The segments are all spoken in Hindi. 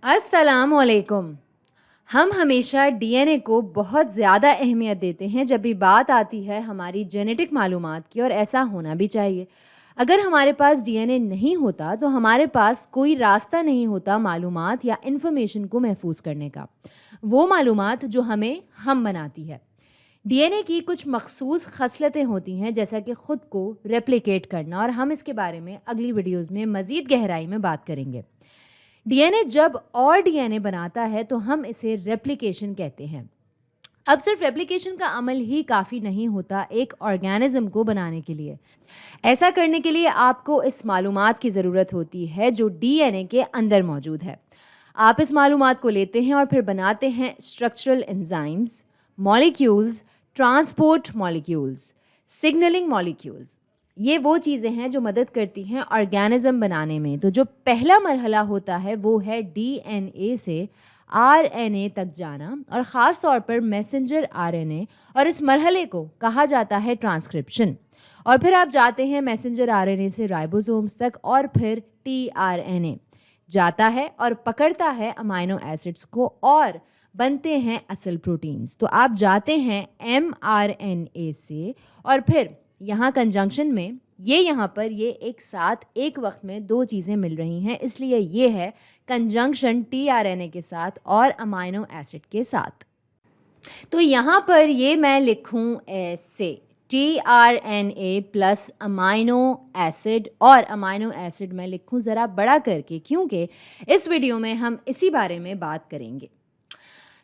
अस्सलामुअलैकुम। हम हमेशा डीएनए को बहुत ज़्यादा अहमियत देते हैं जब भी बात आती है हमारी जेनेटिक मालूमात की, और ऐसा होना भी चाहिए। अगर हमारे पास डीएनए नहीं होता तो हमारे पास कोई रास्ता नहीं होता मालूमात या इन्फॉर्मेशन को महफूज करने का, वो मालूमात जो हमें हम बनाती है। डीएनए की कुछ मखसूस खसलतें होती हैं, जैसा कि ख़ुद को रेप्लिकेट करना, और हम इसके बारे में अगली वीडियोज़ में मज़ीद गहराई में बात करेंगे। डीएनए जब और डीएनए बनाता है तो हम इसे रेप्लिकेशन कहते हैं। अब सिर्फ रेप्लिकेशन का अमल ही काफ़ी नहीं होता एक ऑर्गेनिज्म को बनाने के लिए। ऐसा करने के लिए आपको इस मालूमात की ज़रूरत होती है जो डीएनए के अंदर मौजूद है। आप इस मालूमात को लेते हैं और फिर बनाते हैं structural enzymes, molecules, transport molecules, signalling molecules. ये वो चीज़ें हैं जो मदद करती हैं ऑर्गेनिज्म बनाने में। तो जो पहला मरहला होता है वो है डीएनए से आरएनए तक जाना, और ख़ास तौर पर मैसेंजर आरएनए, और इस मरहले को कहा जाता है ट्रांसक्रिप्शन। और फिर आप जाते हैं मैसेंजर आरएनए से राइबोसोम्स तक, और फिर टीआरएनए जाता है और पकड़ता है अमाइनो एसिड्स को और बनते हैं असल प्रोटीन्स। तो आप जाते हैं एमआरएनए से, और फिर यहाँ कंजंक्शन में यहाँ पर ये एक साथ एक वक्त में दो चीज़ें मिल रही हैं, इसलिए ये है कंजंक्शन टीआरएनए के साथ और अमाइनो एसिड के साथ। तो यहाँ पर ये मैं लिखूँ ऐसे, टीआरएनए प्लस अमाइनो एसिड, और अमाइनो एसिड मैं लिखूँ ज़रा बड़ा करके, क्योंकि इस वीडियो में हम इसी बारे में बात करेंगे।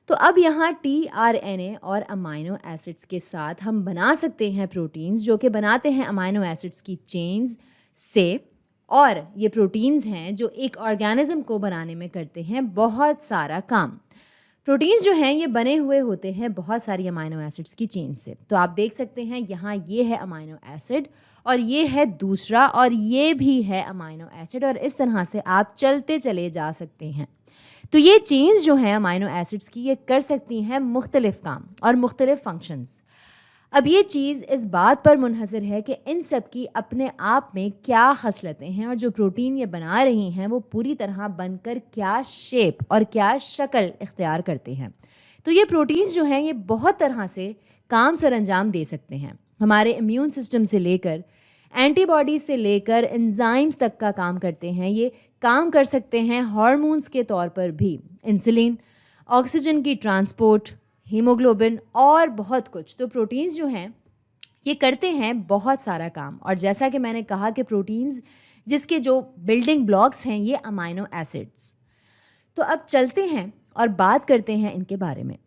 तो अब यहाँ टीआरएनए और अमाइनो एसिड्स के साथ हम बना सकते हैं प्रोटीन्स, जो कि बनाते हैं अमाइनो एसिड्स की चेन्स से। और ये प्रोटीन्स हैं जो एक ऑर्गेनिज्म को बनाने में करते हैं बहुत सारा काम। प्रोटीन्स जो हैं ये बने हुए होते हैं बहुत सारी अमाइनो एसिड्स की चेन से। तो आप देख सकते हैं यहाँ ये है अमाइनो एसिड, और ये है दूसरा, और ये भी है अमाइनो एसिड, और इस तरह से आप चलते चले जा सकते हैं। तो ये चेन्स जो हैं अमाइनो एसिड्स की, ये कर सकती हैं मुख्तलिफ काम और मुख्तलिफ फंक्शंस। अब ये चीज़ इस बात पर मुनहसर है कि इन सब की अपने आप में क्या खसलतें हैं, और जो प्रोटीन ये बना रही हैं वो पूरी तरह बनकर क्या शेप और क्या शक्ल इख्तियार करते हैं। तो ये प्रोटीन्स जो हैं ये बहुत तरह से काम सर अंजाम दे सकते हैं। हमारे इम्यून सिस्टम से लेकर एंटीबॉडीज से लेकर एंजाइम्स तक का काम करते हैं। ये काम कर सकते हैं हार्मोन्स के तौर पर भी, इंसुलिन, ऑक्सीजन की ट्रांसपोर्ट, हीमोग्लोबिन और बहुत कुछ। तो प्रोटीन्स जो हैं ये करते हैं बहुत सारा काम। और जैसा कि मैंने कहा कि प्रोटीन्स जिसके जो बिल्डिंग ब्लॉक्स हैं ये अमाइनो एसिड्स। तो अब चलते हैं और बात करते हैं इनके बारे में।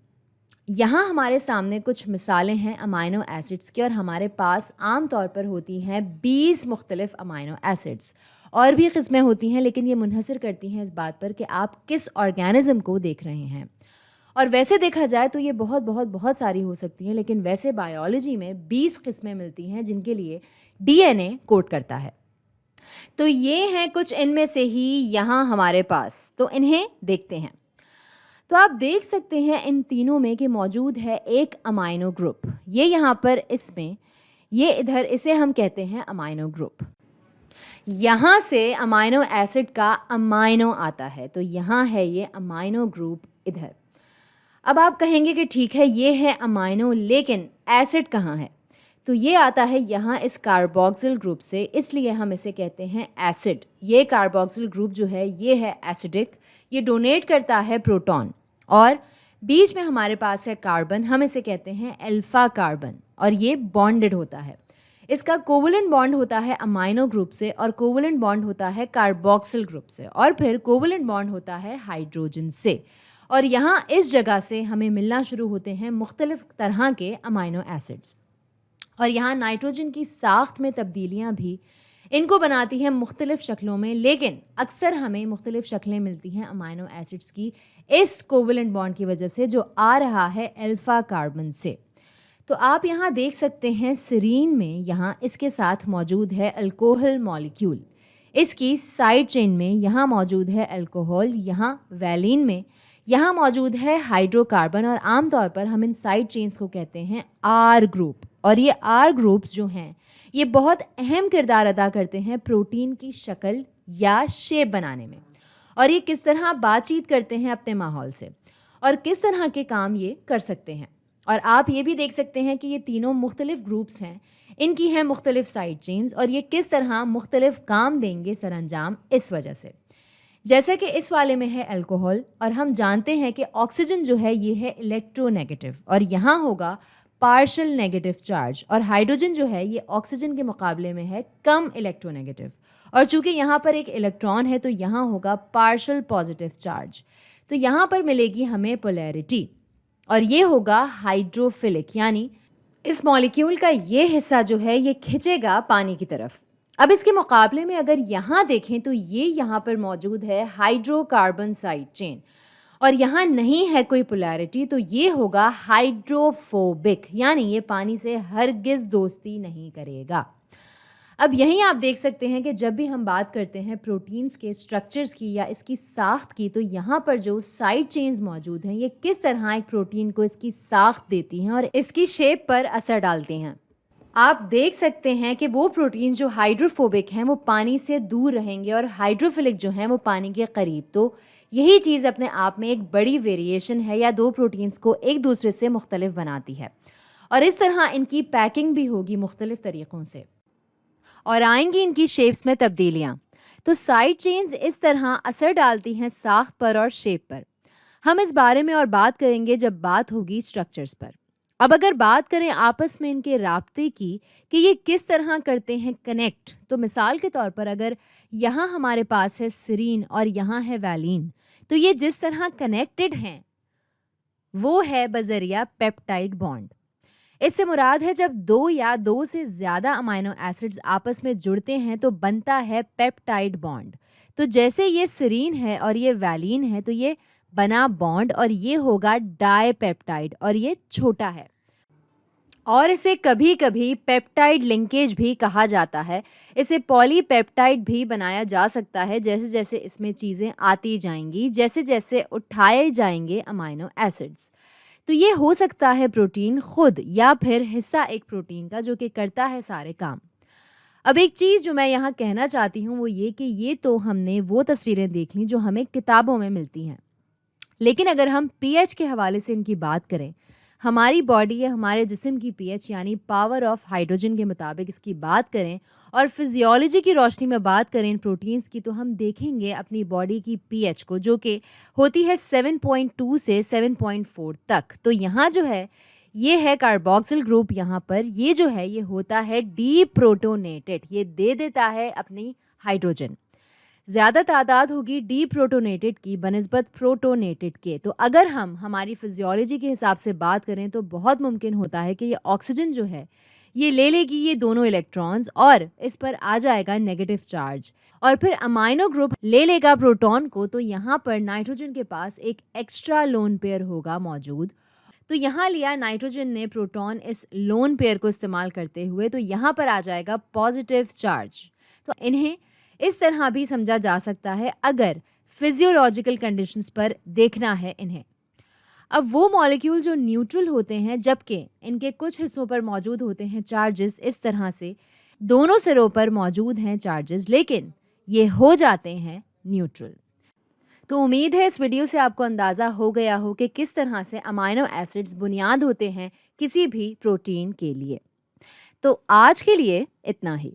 यहाँ हमारे सामने कुछ मिसालें हैं अमाइनो एसिड्स की, और हमारे पास आम तौर पर होती हैं 20 मुख्तलिफ अमाइनो एसिड्स। और भी किस्में होती हैं, लेकिन ये मुनहसर करती हैं इस बात पर कि आप किस ऑर्गेनिज्म को देख रहे हैं। और वैसे देखा जाए तो ये बहुत बहुत बहुत सारी हो सकती हैं, लेकिन वैसे बायोलॉजी में 20 किस्में मिलती हैं जिनके लिए डीएनए कोड करता है। तो ये हैं कुछ इनमें से ही यहाँ हमारे पास, तो इन्हें देखते हैं। तो आप देख सकते हैं इन तीनों में कि मौजूद है एक अमाइनो ग्रुप। ये यहाँ पर इसमें, ये इधर, इसे हम कहते हैं अमाइनो ग्रुप। यहाँ से अमाइनो एसिड का अमाइनो आता है, तो यहाँ है ये अमाइनो ग्रुप इधर। अब आप कहेंगे कि ठीक है ये है अमाइनो, लेकिन एसिड कहाँ है? तो ये आता है यहाँ इस कार्बोक्सिल ग्रुप से, इसलिए हम इसे कहते हैं एसिड। ये कार्बोक्सिल ग्रुप जो है ये है एसिडिक, ये डोनेट करता है प्रोटॉन, और बीच में हमारे पास है कार्बन, हम इसे कहते हैं अल्फा कार्बन, और ये बॉन्डेड होता है। इसका कोवलेंट बॉन्ड होता है अमाइनो ग्रुप से, और कोवलेंट बॉन्ड होता है कार्बोक्सिल ग्रुप से, और फिर कोवलेंट बॉन्ड होता है हाइड्रोजन से। और यहाँ इस जगह से हमें मिलना शुरू होते हैं मुख्तलिफ तरह के अमाइनो एसिड्स। और यहाँ नाइट्रोजन की साख्त में तब्दीलियाँ भी इनको बनाती हैं मुख्तलिफ शक्लों में, लेकिन अक्सर हमें मुख्तलिफ शक्लें मिलती हैं अमाइनो एसिड्स की इस कोवलेंट बॉन्ड की वजह से, जो आ रहा है अल्फा कार्बन से। तो आप यहाँ देख सकते हैं सीरीन में यहाँ इसके साथ मौजूद है अल्कोहल मॉलिक्यूल, इसकी साइड चेन में यहाँ मौजूद है अल्कोहल, यहाँ वैलिन में यहाँ मौजूद है हाइड्रोकार्बन, और आमतौर पर हम इन साइड चेन्स को कहते हैं आर ग्रुप। और ये आर ग्रुप्स जो हैं ये बहुत अहम किरदार अदा करते हैं प्रोटीन की शक्ल या शेप बनाने में। और ये किस तरह बातचीत करते हैं अपने माहौल से और किस तरह के काम ये कर सकते हैं। और आप ये भी देख सकते हैं कि ये तीनों मुख्तलिफ ग्रुप्स हैं, इनकी हैं मुख्तलिफ साइड चेन्स और ये किस तरह मुख्तलिफ काम देंगे सरअंजाम इस वजह से। जैसे कि इस वाले में है अल्कोहल और हम जानते हैं कि ऑक्सीजन जो है ये है इलेक्ट्रोनेगेटिव और यहाँ होगा पार्शियल नेगेटिव चार्ज, और हाइड्रोजन जो है ये ऑक्सीजन के मुकाबले में है कम इलेक्ट्रोनेगेटिव, और चूंकि यहाँ पर एक इलेक्ट्रॉन है तो यहाँ होगा पार्शियल पॉजिटिव चार्ज। तो यहाँ पर मिलेगी हमें पोलैरिटी और ये होगा हाइड्रोफिलिक, यानी इस मॉलिक्यूल का ये हिस्सा जो है ये खिंचेगा पानी की तरफ। अब इसके मुकाबले में अगर यहाँ देखें तो ये यहाँ पर मौजूद है हाइड्रोकार्बन साइड चेन और यहाँ नहीं है कोई पोलैरिटी, तो ये होगा हाइड्रोफोबिक, यानी ये पानी से हरगिज़ दोस्ती नहीं करेगा। अब यहीं आप देख सकते हैं कि जब भी हम बात करते हैं प्रोटीन्स के स्ट्रक्चर्स की या इसकी साख्त की, तो यहाँ पर जो साइड चेन्स मौजूद हैं ये किस तरह एक प्रोटीन को इसकी साख्त देती हैं और इसकी शेप पर असर डालती हैं। आप देख सकते हैं कि वो प्रोटीन्स जो हाइड्रोफोबिक हैं वो पानी से दूर रहेंगे और हाइड्रोफिलिक जो हैं वो पानी के करीब। तो यही चीज़ अपने आप में एक बड़ी वेरिएशन है या दो प्रोटीन्स को एक दूसरे से मुख्तलिफ बनाती है, और इस तरह इनकी पैकिंग भी होगी मुख्तलिफ तरीक़ों से और आएंगी इनकी शेप्स में तब्दीलियाँ। तो साइड चेन्स इस तरह असर डालती हैं साख्त पर और शेप पर। हम इस बारे में और बात करेंगे जब बात होगी स्ट्रक्चर्स पर। अब अगर बात करें आपस में इनके राब्ते की कि ये किस तरह करते हैं कनेक्ट, तो मिसाल के तौर पर अगर यहाँ हमारे पास है सीरीन और यहाँ है वैलीन, तो ये जिस तरह कनेक्टेड हैं वो है बजरिया पेप्टाइड बॉन्ड। इससे मुराद है जब दो या दो से ज़्यादा अमाइनो एसिड्स आपस में जुड़ते हैं तो बनता है पेप्टाइड बॉन्ड। तो जैसे ये सीरीन है और ये वैलीन है तो ये बना बॉन्ड और ये होगा डाइपेप्टाइड और ये छोटा है, और इसे कभी कभी पेप्टाइड लिंकेज भी कहा जाता है। इसे पॉलीपेप्टाइड भी बनाया जा सकता है जैसे जैसे इसमें चीज़ें आती जाएंगी, जैसे जैसे उठाए जाएंगे अमाइनो एसिड्स। तो ये हो सकता है प्रोटीन खुद या फिर हिस्सा एक प्रोटीन का जो कि करता है सारे काम। अब एक चीज़ जो मैं यहाँ कहना चाहती हूँ वो ये कि ये तो हमने वो तस्वीरें देख ली जो हमें किताबों में मिलती हैं, लेकिन अगर हम पीएच के हवाले से इनकी बात करें, हमारी बॉडी या हमारे जिस्म की पीएच यानी पावर ऑफ हाइड्रोजन के मुताबिक इसकी बात करें और फिजियोलॉजी की रोशनी में बात करें इन प्रोटीन्स की, तो हम देखेंगे अपनी बॉडी की पीएच को जो कि होती है 7.2 से 7.4 तक। तो यहाँ जो है ये है कार्बोक्सिल ग्रुप, यहाँ पर ये जो है ये होता है डीप्रोटोनेटेड, ये दे देता है अपनी हाइड्रोजन। ज़्यादा तादाद होगी डीप्रोटोनेटेड की बनिस्बत प्रोटोनेटेड के। तो अगर हम हमारी फिजियोलॉजी के हिसाब से बात करें तो बहुत मुमकिन होता है कि ये ऑक्सीजन जो है ये ले लेगी ये दोनों इलेक्ट्रॉन्स और इस पर आ जाएगा नेगेटिव चार्ज, और फिर अमाइनो ग्रुप ले लेगा प्रोटॉन को, तो यहाँ पर नाइट्रोजन के पास एक एक्स्ट्रा लोन पेयर होगा मौजूद। तो यहाँ लिया नाइट्रोजन ने प्रोटॉन इस लोन पेयर को इस्तेमाल करते हुए, तो यहाँ पर आ जाएगा पॉजिटिव चार्ज। तो इन्हें इस तरह भी समझा जा सकता है अगर फिजियोलॉजिकल कंडीशंस पर देखना है इन्हें। अब वो मॉलिक्यूल जो न्यूट्रल होते हैं जबकि इनके कुछ हिस्सों पर मौजूद होते हैं चार्जेस, इस तरह से दोनों सिरों पर मौजूद हैं चार्जेस लेकिन ये हो जाते हैं न्यूट्रल। तो उम्मीद है इस वीडियो से आपको अंदाज़ा हो गया हो कि किस तरह से अमाइनो एसिड्स बुनियाद होते हैं किसी भी प्रोटीन के लिए। तो आज के लिए इतना ही।